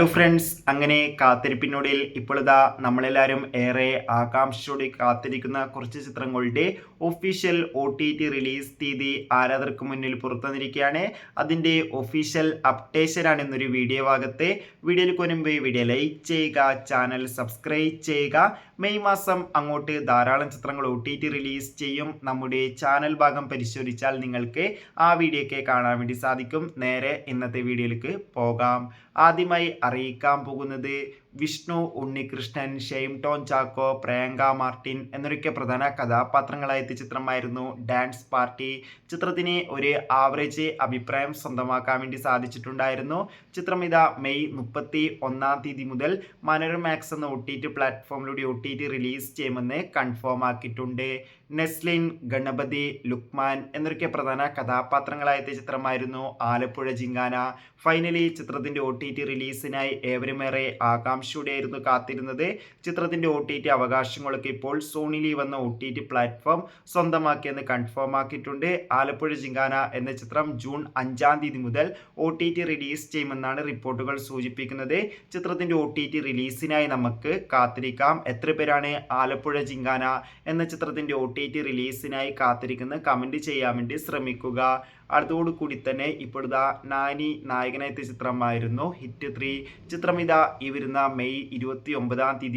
Hello friends, അങ്ങനെ കാത്തിരിപ്പിനൊടിയിൽ ഇപ്പോഴിതാ നമ്മളെല്ലാവരും ഏറെ ആകാംക്ഷയോടെ കാത്തിരിക്കുന്ന കുറച്ച് ചിത്രങ്ങളുടെ ഒഫീഷ്യൽ OTT റിലീസ് തീയതി ആരാധകർക്ക് മുന്നിൽ പുറത്തുവന്നിരിക്കുകയാണ്. അതിൻ്റെ ഒഫീഷ്യൽ അപ്ഡേഷനാണ് എന്നൊരു വീഡിയോ ഭാഗത്തെ. വീഡിയോയിൽ മുൻപ് വീഡിയോ ലൈക്ക് ചെയ്യുക, ചാനൽ സബ്സ്ക്രൈബ് ചെയ്യുക. മെയ് മാസം അങ്ങോട്ട് ധാരാളം ചിത്രങ്ങൾ OTT റിലീസ് ചെയ്യും. നമ്മുടെ ചാനൽ ഭാഗം പരിശോധിച്ചാൽ നിങ്ങൾക്ക് ആ വീഡിയോയ്ക്ക് കാണാൻ വേണ്ടി സാധിക്കും. നേരെ ഇന്നത്തെ വീഡിയോയിലേക്ക് പോകാം. ആദ്യമായി അറിയിക്കാൻ പോകുന്നത് Vishnu Unnikrishnan, shame tone Chacko, Priyanka Martin എന്നൊക്കെ പ്രധാന കഥാപാത്രങ്ങളായ ചിത്രമായിരുന്നു ഡാൻസ് പാർട്ടി. ചിത്രത്തിന് ഒരു ആവറേജ് അഭിപ്രായം സ്വന്തമാക്കാൻ വേണ്ടി സാധിച്ചിട്ടുണ്ടായിരുന്നു. ചിത്രം ഇതാ മെയ് 31 മുതൽ മനോരമാക്സ് എന്ന OTT പ്ലാറ്റ്ഫോമിലൂടെ OTT റിലീസ് ചെയ്യുമെന്ന് കൺഫേം ആക്കിയിട്ടുണ്ട്. നെസ്ലിൻ, ഗണപതി, ലുക്മാൻ എന്നൊക്കെ പ്രധാന കഥാപാത്രങ്ങളായ ചിത്രമായിരുന്നു ആലപ്പുഴ ജിങ്കാന. ഫൈനലി ചിത്രത്തിന്റെ OTT റിലീസിനായി ഏവരുമേറെ ആകാംക്ഷയോടെയായിരുന്നു കാത്തിരുന്നത്. ചിത്രത്തിന്റെ OTT അവകാശങ്ങളൊക്കെ ഇപ്പോൾ സോണി ലീവ് എന്ന OTT പ്ലാറ്റ്ഫോം സ്വന്തമാക്കിയെന്ന് കൺഫേം ആക്കിയിട്ടുണ്ട്. ആലപ്പുഴ ജിങ്കാന എന്ന ചിത്രം ജൂൺ 5 മുതൽ OTT റിലീസ് ചെയ്യുമെന്നാണ് റിപ്പോർട്ടുകൾ സൂചിപ്പിക്കുന്നത്. ചിത്രത്തിന്റെ OTT റിലീസിനായി നമുക്ക് കാത്തിരിക്കാം. എത്ര പേരാണ് ആലപ്പുഴ ജിങ്കാന എന്ന ചിത്രത്തിന്റെ OTT റിലീസിനായി കാത്തിരിക്കുന്നത്? കമന്റ് ചെയ്യാൻ വേണ്ടി ശ്രമിക്കുക. അതോടുകൂടി തന്നെ ഇപ്പോഴത്തെ നാനി നായകനായ ചിത്രമായിരുന്നു ഹിറ്റ് 3. ചിത്രം ഇതാ ഈ വരുന്ന മെയ് 29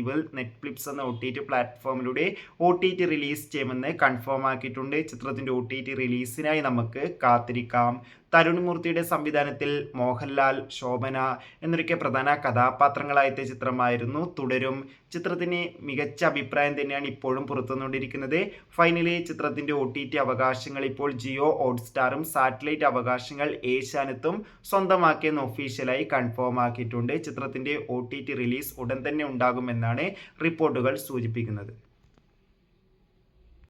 മുതൽ നെറ്റ്ഫ്ലിക്സ് എന്ന OTT പ്ലാറ്റ്ഫോമിലൂടെ OTT റിലീസ് ചെയ്യുമെന്ന് കൺഫേം ആക്കിയിട്ടുണ്ട്. ചിത്രത്തിന്റെ OTT റിലീസിനായി നമുക്ക് കാത്തിരിക്കാം. തരുൺമൂർത്തിയുടെ സംവിധാനത്തിൽ മോഹൻലാൽ, ശോഭന എന്നൊക്കെ പ്രധാന കഥാപാത്രങ്ങളായ ചിത്രമായിരുന്നു തുടരും. ചിത്രത്തിന് മികച്ച അഭിപ്രായം തന്നെയാണ് ഇപ്പോഴും പുറത്തുവന്നുകൊണ്ടിരിക്കുന്നത്. ഫൈനലി ചിത്രത്തിന്റെ OTT അവകാശങ്ങൾ ഇപ്പോൾ ജിയോ ഹോട്ട്സ്റ്റാറും സാറ്റലൈറ്റ് അവകാശങ്ങൾ ഏഷ്യാനെറ്റും സ്വന്തമാക്കിയെന്ന് ഒഫീഷ്യലായി കൺഫേം ആക്കിയിട്ടുണ്ട്. ചിത്രത്തിന്റെ OTT റിലീസ് ഉടൻ തന്നെ ഉണ്ടാകുമെന്നാണ് റിപ്പോർട്ടുകൾ സൂചിപ്പിക്കുന്നത്.